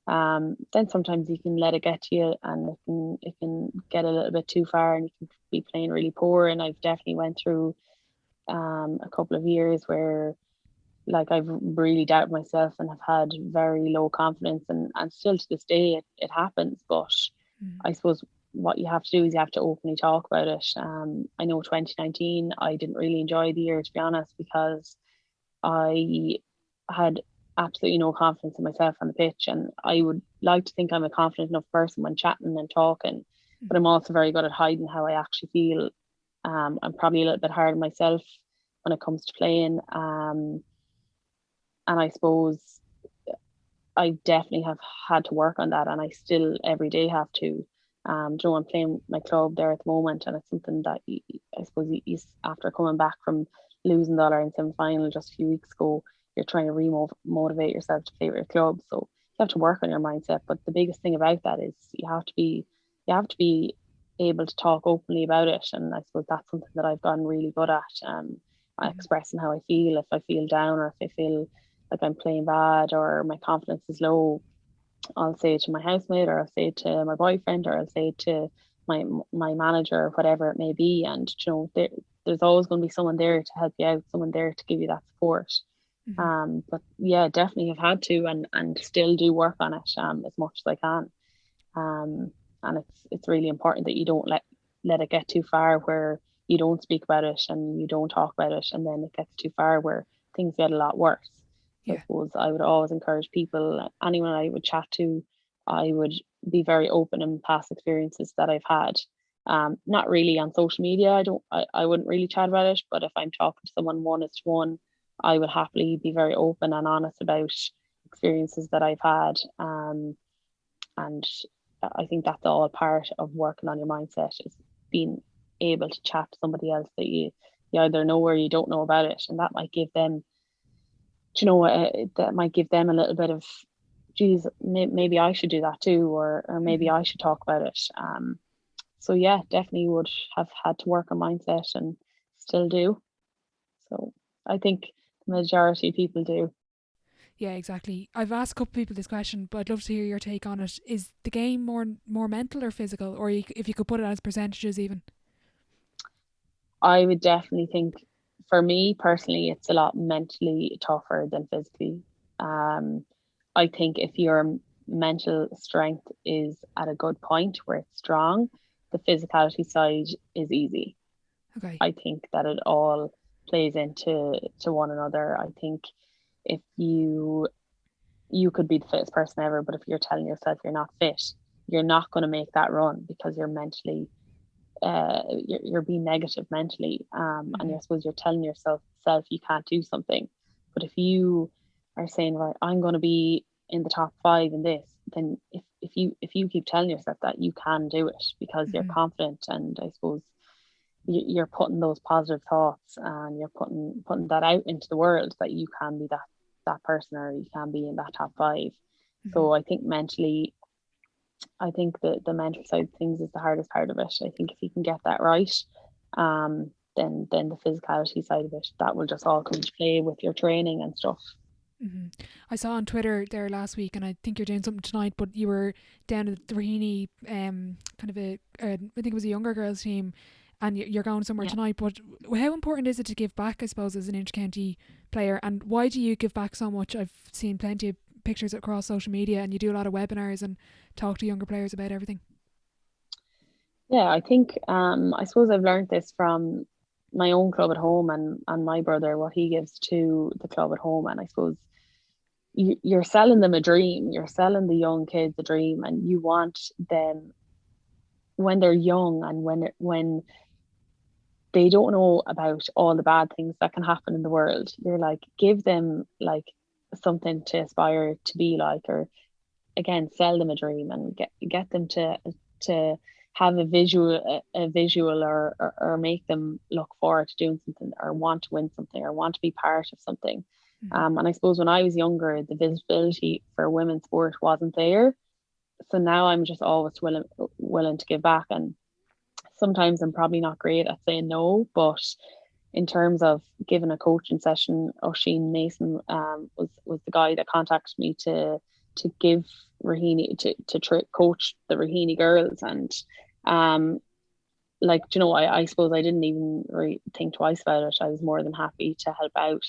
then sometimes you can let it get to you, and it can get a little bit too far, and you can be playing really poor. And I've definitely went through a couple of years where like I've really doubted myself and have had very low confidence, and still to this day it happens. But Mm. I suppose what you have to do is you have to openly talk about it. I know 2019 I didn't really enjoy the year, to be honest, because I had absolutely no confidence in myself on the pitch, and I would like to think I'm a confident enough person when chatting and talking, but I'm also very good at hiding how I actually feel. I'm probably a little bit hard on myself when it comes to playing. And I suppose I definitely have had to work on that, and I still every day have to. You know, I'm playing my club there at the moment, and it's something that I suppose after coming back from losing the All Ireland semi final just a few weeks ago, you're trying to motivate yourself to play with your club. So you have to work on your mindset. But the biggest thing about that is you have to be able to talk openly about it, and I suppose that's something that I've gotten really good at. Mm. Expressing how I feel, if I feel down or if I feel like I'm playing bad or my confidence is low, I'll say it to my housemate, or I'll say it to my boyfriend, or I'll say it to my manager, or whatever it may be. And you know, there's always going to be someone there to help you out, someone there to give you that support. Mm-hmm. But yeah, definitely have had to, and still do work on it as much as I can. And it's really important that you don't let it get too far where you don't speak about it and you don't talk about it, and then it gets too far where things get a lot worse. So I Yeah. suppose I would always encourage people, anyone I would chat to, I would be very open in past experiences that I've had. Not really on social media. I wouldn't really chat about it, but if I'm talking to someone one is to one, I would happily be very open and honest about experiences that I've had. And I think that's all part of working on your mindset, is being able to chat to somebody else that you either know or you don't know about it, and that might give them, that might give them a little bit of, geez, maybe I should do that too, or maybe I should talk about it. So yeah, definitely would have had to work on mindset and still do. So I think the majority of people do. Yeah, exactly. I've asked a couple of people this question, but I'd love to hear your take on it. Is the game more mental or physical, or if you could put it as percentages even? I would definitely think, for me personally, it's a lot mentally tougher than physically. Um, I think if your mental strength is at a good point where it's strong, the physicality side is easy. Okay. I think that it all plays into one another. I think if you could be the fittest person ever, but if you're telling yourself you're not fit, you're not going to make that run, because you're mentally you're being negative mentally, and I suppose you're telling yourself you can't do something. But if you are saying, right, I'm going to be in the top 5 in this, then if you keep telling yourself that, you can do it, because you're confident, and I suppose you're putting those positive thoughts, and you're putting that out into the world, that you can be that person, or you can be in that top 5. So I think mentally, I think the mental side of things is the hardest part of it. I think if you can get that right, then the physicality side of it, that will just all come into play with your training and stuff. I saw on Twitter there last week, and I think you're doing something tonight, but you were down at the Raheny, kind of I think it was a younger girls team, and you're going somewhere tonight. But how important is it to give back, I suppose, as an intercounty player, and why do you give back so much? I've seen plenty of pictures across social media, and you do a lot of webinars and talk to younger players about everything. Yeah, I think I suppose I've learned this from my own club at home, and my brother, what he gives to the club at home. And I suppose you're selling them a dream, you're selling the young kids a dream, and you want them, when they're young and when they don't know about all the bad things that can happen in the world, you're like, give them like something to aspire to be like, or again, sell them a dream, and get them to have a visual, or make them look forward to doing something, or want to win something, or want to be part of something. And I suppose when I was younger, the visibility for women's sport wasn't there. So now I'm just always willing to give back. And sometimes I'm probably not great at saying no, but in terms of giving a coaching session, Oisin Mason was the guy that contacted me to give Raheny, to coach the Raheny girls. And like, I suppose I didn't even really think twice about it. I was more than happy to help out,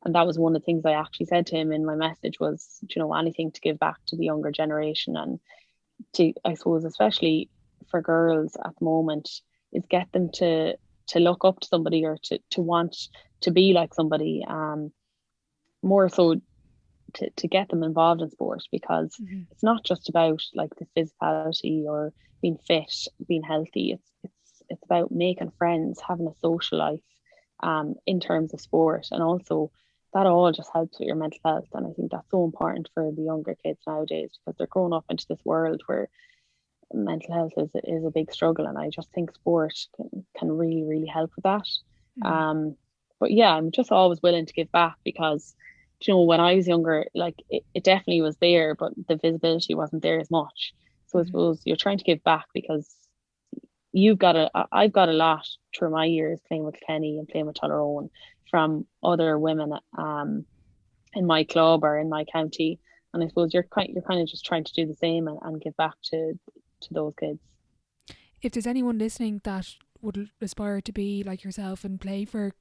and that was one of the things I actually said to him in my message was, anything to give back to the younger generation, and to, I suppose, especially for girls at the moment, is get them to look up to somebody, or to want to be like somebody, more so to get them involved in sport, because it's not just about like the physicality or being fit, being healthy. It's about making friends, having a social life, in terms of sport, and also that all just helps with your mental health. And I think that's so important for the younger kids nowadays, because they're growing up into this world where mental health is a big struggle, and I just think sport can really, really help with that. But yeah, I'm just always willing to give back, because when I was younger, like it definitely was there, but the visibility wasn't there as much. So I suppose you're trying to give back, because I've got a lot through my years playing with Kilkenny and playing with Tullaroan from other women in my club or in my county, and I suppose you're kind of just trying to do the same, and give back to those kids. If there's anyone listening that would aspire to be like yourself and play for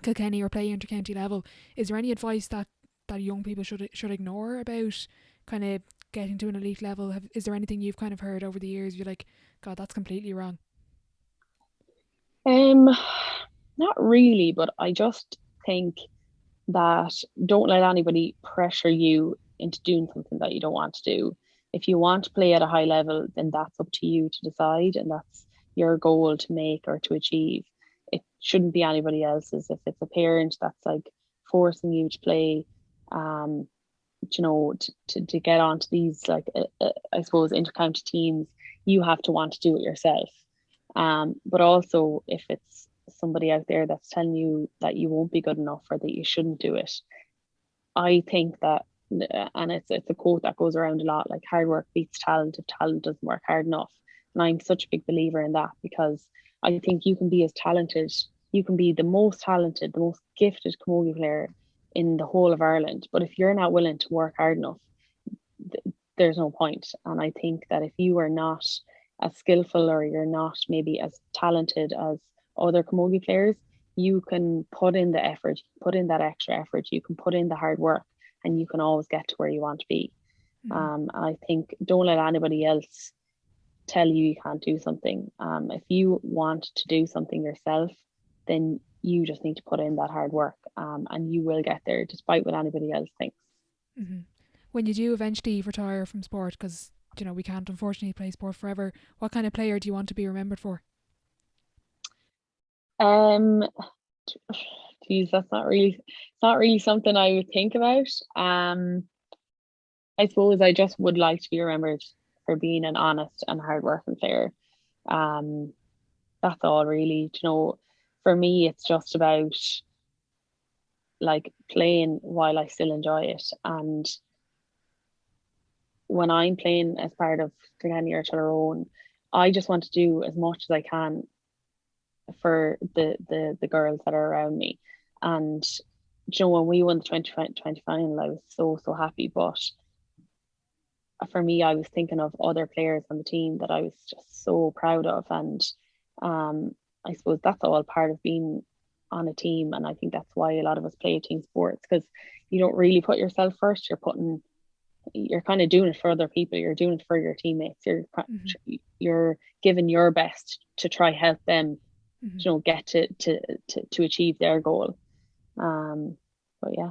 Kilkenny or play intercounty level, is there any advice that young people should ignore about kind of getting to an elite level? Is there anything you've kind of heard over the years you're like, God, that's completely wrong? Not really, but I just think that don't let anybody pressure you into doing something that you don't want to do. If you want to play at a high level, then that's up to you to decide, and that's your goal to make or to achieve. It shouldn't be anybody else's. If it's a parent that's like forcing you to play, you know, to get onto these like I suppose intercounty teams, you have to want to do it yourself. But also if it's somebody out there that's telling you that you won't be good enough or that you shouldn't do it, I think that, and it's a quote that goes around a lot, like hard work beats talent if talent doesn't work hard enough. And I'm such a big believer in that, because I think you can be as talented, you can be the most talented, the most gifted camogie player in the whole of Ireland, but if you're not willing to work hard enough, there's no point. And I think that if you are not as skillful, or you're not maybe as talented as other camogie players, you can put in the effort, put in that extra effort, you can put in the hard work, and you can always get to where you want to be. And I think don't let anybody else tell you can't do something. If you want to do something yourself, then you just need to put in that hard work, and you will get there despite what anybody else thinks. When you do eventually retire from sport, because you know we can't unfortunately play sport forever, what kind of player do you want to be remembered for? Geez, it's not really something I would think about. I suppose I just would like to be remembered for being an honest and hardworking player. Um, that's all really. You know, for me, it's just about like playing while I still enjoy it. And when I'm playing as part of Kilkenny or Tyrone, I just want to do as much as I can for the girls that are around me. And you know, when we won the 2020 final, I was so happy. But for me, I was thinking of other players on the team that I was just so proud of. And I suppose that's all part of being on a team. And I think that's why a lot of us play team sports, because you don't really put yourself first. You're kind of doing it for other people. You're doing it for your teammates. You're giving your best to try help them, you know, get to achieve their goal. But yeah.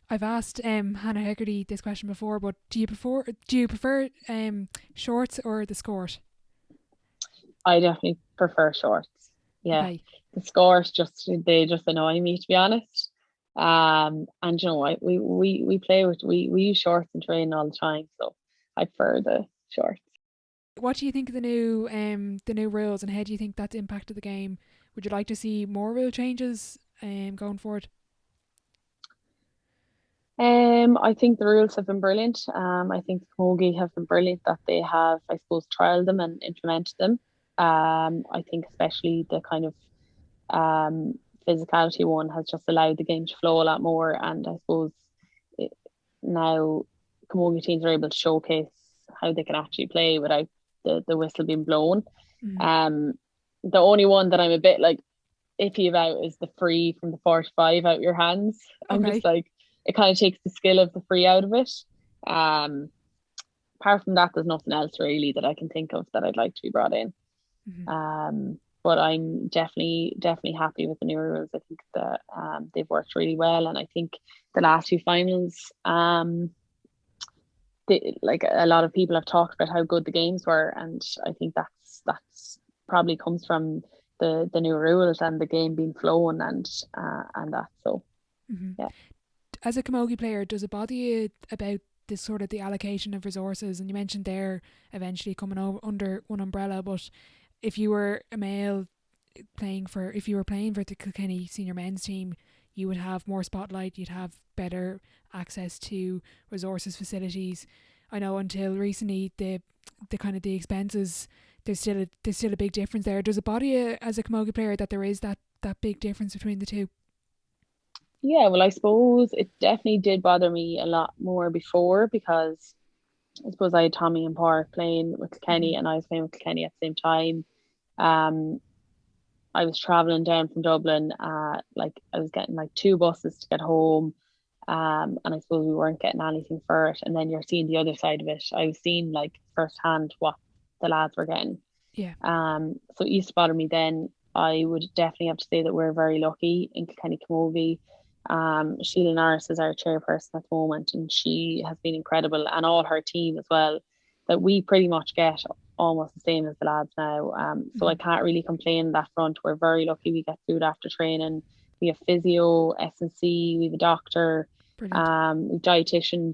I've asked Hannah Hegarty this question before, but do you prefer shorts or the skirt? I definitely prefer shorts. Yeah. Okay. The skirts they just annoy me, to be honest. And you know, we use shorts in training all the time, so I prefer the shorts. What do you think of the new rules, and how do you think that's impacted the game? Would you like to see more rule changes going forward? I think the rules have been brilliant. I think the Camogie have been brilliant that they have, I suppose, trialed them and implemented them. I think especially the kind of physicality one has just allowed the game to flow a lot more. And I suppose now Camogie teams are able to showcase how they can actually play without the whistle being blown. The only one that I'm a bit like iffy about is the free from the 45 out your hands. Okay. I'm just like, it kind of takes the skill of the free out of it. Apart from that, there's nothing else really that I can think of that I'd like to be brought in. But I'm definitely happy with the new rules. I think that they've worked really well, and I think the last two finals, like a lot of people have talked about how good the games were, and I think that's probably comes from the new rules and the game being flown and that. So yeah. As a camogie player, does it bother you about this sort of the allocation of resources? And you mentioned there eventually coming under one umbrella, but if you were a male playing for the Kilkenny senior men's team, you would have more spotlight, you'd have better access to resources, facilities. I know until recently the kind of the expenses, there's still a big difference there. Does it bother you as a camogie player that there is that big difference between the two? Yeah, well, I suppose it definitely did bother me a lot more before, because I suppose I had Tommy and Park playing with Kilkenny and I was playing with Kilkenny at the same time. I was travelling down from Dublin, like I was getting like 2 buses to get home, and I suppose we weren't getting anything for it. And then you're seeing the other side of it. I was seeing like firsthand what the lads were getting. Yeah. So it used to bother me then. I would definitely have to say that we're very lucky in Kilkenny Camogie. Sheila Norris is our chairperson at the moment, and she has been incredible, and all her team as well, that we pretty much get almost the same as the lads now. So I can't really complain on that front. We're very lucky. We get food after training, we have physio, S&C, we have a doctor. Brilliant. Dietitian,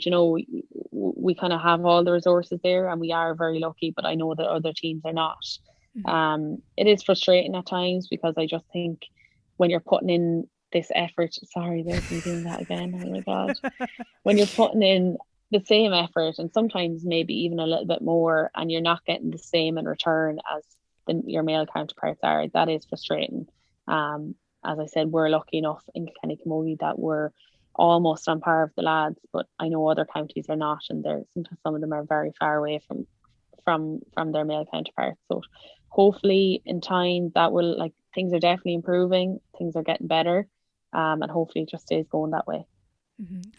we kind of have all the resources there, and we are very lucky, but I know that other teams are not. It is frustrating at times, because I just think when you're putting in this effort, sorry, there's me doing that again. Oh my God. When you're putting in the same effort, and sometimes maybe even a little bit more, and you're not getting the same in return as your male counterparts are, that is frustrating. As I said, we're lucky enough in Kilkenny Camogie that we're almost on par with the lads, but I know other counties are not, and sometimes some of them are very far away from their male counterparts. So hopefully in time that will, like, things are definitely improving, things are getting better, and hopefully it just stays going that way.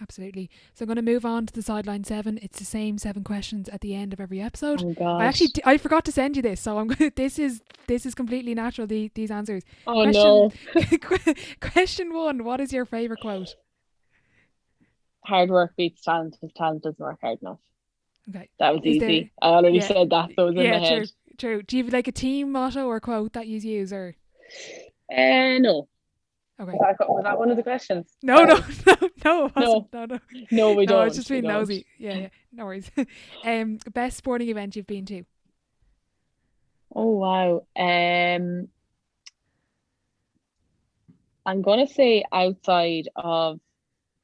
Absolutely. So I'm going to move on to the sideline 7. It's the same 7 questions at the end of every episode. Oh gosh. I forgot to send you this, so I'm going. This is completely natural. These answers. Oh no. Question 1. What is your favorite quote? Hard work beats talent if talent doesn't work hard enough. Okay. That was easy. I already said that, so it was in my head. True. Do you have like a team motto or quote that you use, or? No. Okay. Was that one of the questions? No, it wasn't. No, we don't. No, it's just being nosy. Yeah. No worries. Best sporting event you've been to? Oh wow. I'm gonna say outside of,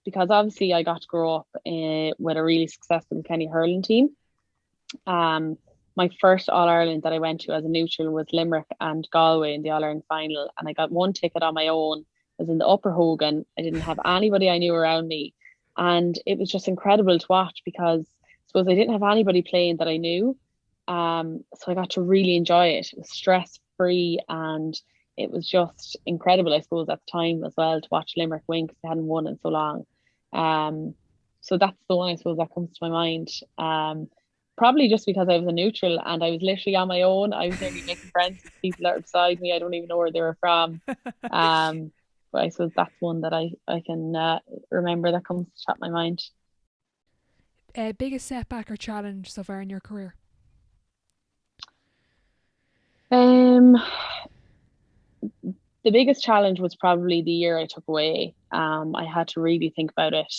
because obviously I got to grow up with a really successful Kenny hurling team. My first All-Ireland that I went to as a neutral was Limerick and Galway in the All-Ireland final, and I got one ticket on my own. I was in the Upper Hogan. I didn't have anybody I knew around me, and it was just incredible to watch, because I suppose I didn't have anybody playing that I knew. So I got to really enjoy it. It was stress-free, and it was just incredible, I suppose, at the time as well, to watch Limerick win, because they hadn't won in so long. So that's the one, I suppose, that comes to my mind. Probably just because I was a neutral and I was literally on my own. I was nearly making friends with people that were beside me. I don't even know where they were from. But I suppose that's one that I can remember that comes to the top of my mind. Biggest setback or challenge so far in your career? The biggest challenge was probably the year I took away. I had to really think about it.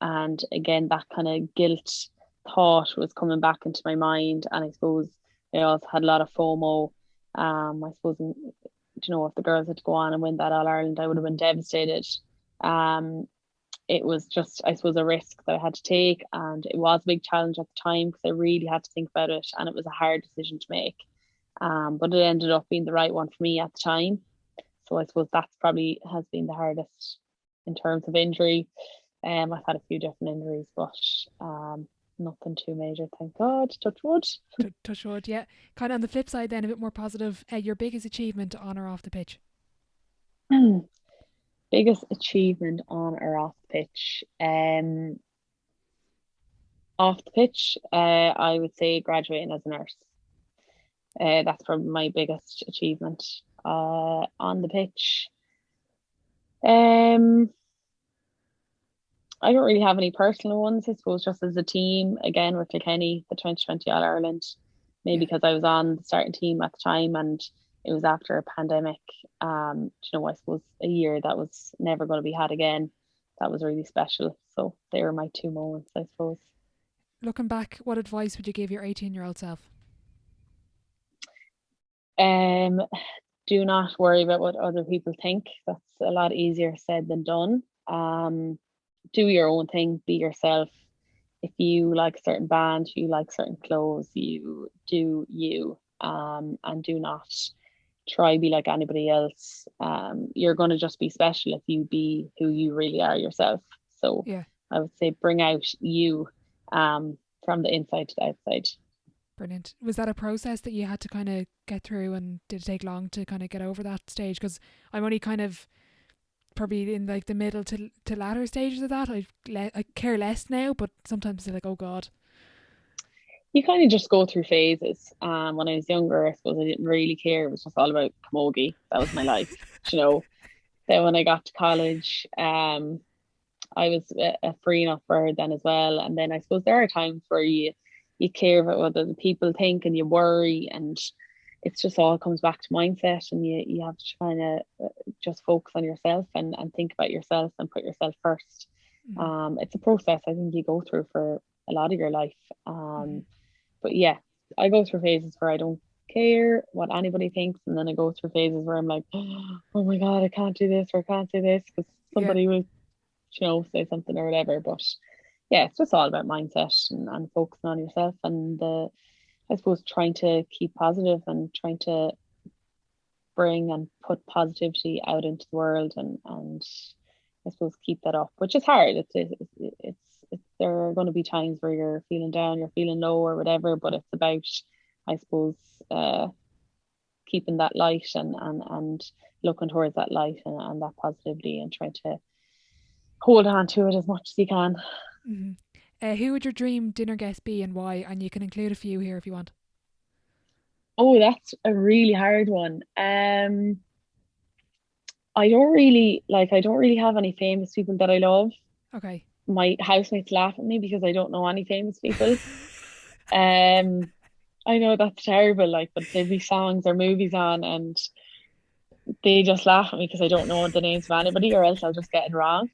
And again, that kind of guilt thought was coming back into my mind. And I suppose I also had a lot of FOMO. I suppose, if the girls had to go on and win that All-Ireland, I would have been devastated. It was just, I suppose, a risk that I had to take. And it was a big challenge at the time, because I really had to think about it. And it was a hard decision to make. But it ended up being the right one for me at the time. So I suppose that's probably has been the hardest in terms of injury. I've had a few different injuries, but nothing too major, thank God. Touch wood. Touch wood, yeah. Kind of on the flip side then, a bit more positive, your biggest achievement on or off the pitch? Biggest achievement on or off the pitch? Off the pitch, I would say graduating as a nurse. That's probably my biggest achievement. On the pitch, I don't really have any personal ones. I suppose just as a team, again with Kilkenny, the 2020 All-Ireland, maybe because I was on the starting team at the time and it was after a pandemic. I suppose a year that was never going to be had again. That was really special. So they were my 2 moments, I suppose. Looking back, what advice would you give your 18-year-old self? Do not worry about what other people think. That's a lot easier said than done. Do your own thing, be yourself. If you like a certain band, you like certain clothes, you do you, and do not try be like anybody else. You're going to just be special if you be who you really are yourself. So yeah. I would say bring out you from the inside to the outside. Brilliant. Was that a process that you had to kind of get through, and did it take long to kind of get over that stage? Because I'm only kind of probably in like the middle to latter stages of that. I care less now, but sometimes they're like, oh God. You kind of just go through phases. When I was younger, I suppose I didn't really care. It was just all about camogie. That was my life, Then when I got to college, I was a free enough bird then as well. And then I suppose there are times where you care about what other people think and you worry, and it's just all comes back to mindset, and you have to kind of just focus on yourself and think about yourself and put yourself first. It's a process I think you go through for a lot of your life. But yeah, I go through phases where I don't care what anybody thinks, and then I go through phases where I'm like, oh my god, I can't do this or I can't say this because somebody will, say something or whatever. But yeah, it's just all about mindset and focusing on yourself, and I suppose trying to keep positive and trying to bring and put positivity out into the world, and I suppose keep that up, which is hard. It's there are going to be times where you're feeling down, you're feeling low or whatever, but it's about, I suppose, keeping that light and looking towards that light and that positivity, and trying to hold on to it as much as you can. Who would your dream dinner guest be and why? And you can include a few here if you want. Oh, that's a really hard one. I don't really have any famous people that I love. Okay. My housemates laugh at me because I don't know any famous people. I know that's terrible, but there'd be songs or movies on and they just laugh at me because I don't know the names of anybody, or else I'll just get it wrong.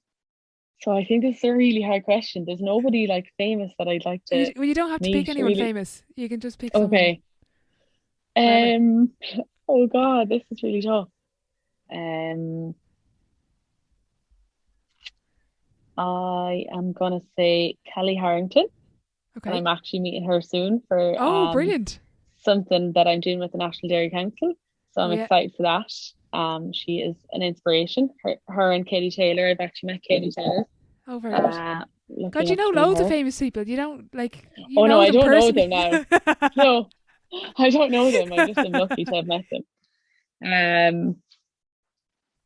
So I think this is a really hard question. There's nobody famous that I'd like to. Well, you don't have to pick anyone really famous. You can just pick someone. Okay. Oh God, this is really tough. I am gonna say Kelly Harrington. Okay. And I'm actually meeting her soon for brilliant. Something that I'm doing with the National Dairy Council. So I'm excited for that. She is an inspiration. Her and Katie Taylor. I've actually met Katie Taylor. Oh, very good. God, you know loads of famous people. You don't Oh no, I don't personally. know them now. No, I don't know them. I just am lucky to have met them.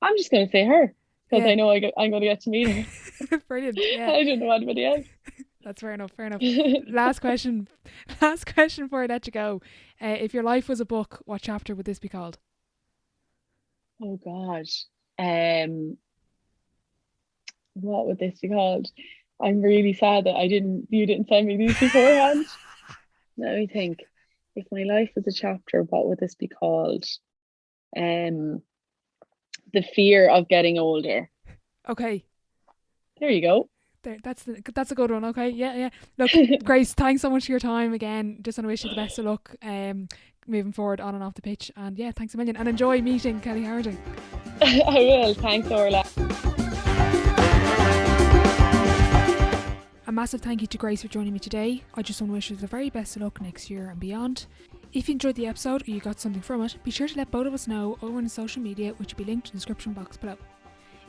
I'm just going to say her because I know I'm going to get to meet her. Brilliant. Yeah. I don't know anybody else. That's fair enough. Last question before I let you go. If your life was a book, what chapter would this be called? Oh gosh. What would this be called? I'm really sad that you didn't send me these beforehand. Let me think. If my life was a chapter, what would this be called? The fear of getting older. Okay. There you go. That's a good one. Okay. Yeah. Look, Grace, thanks so much for your time again. Just want to wish you the best of luck moving forward on and off the pitch. And yeah, thanks a million. And enjoy meeting Kelly Harrington. I will. Thanks, Orla. A massive thank you to Grace for joining me today. I just want to wish her the very best of luck next year and beyond. If you enjoyed the episode or you got something from it, be sure to let both of us know over on social media, which will be linked in the description box below.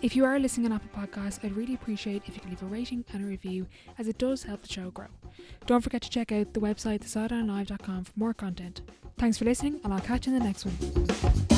If you are listening on Apple Podcasts, I'd really appreciate if you could leave a rating and a review, as it does help the show grow. Don't forget to check out the website thesidelinelive.com for more content. Thanks for listening, and I'll catch you in the next one.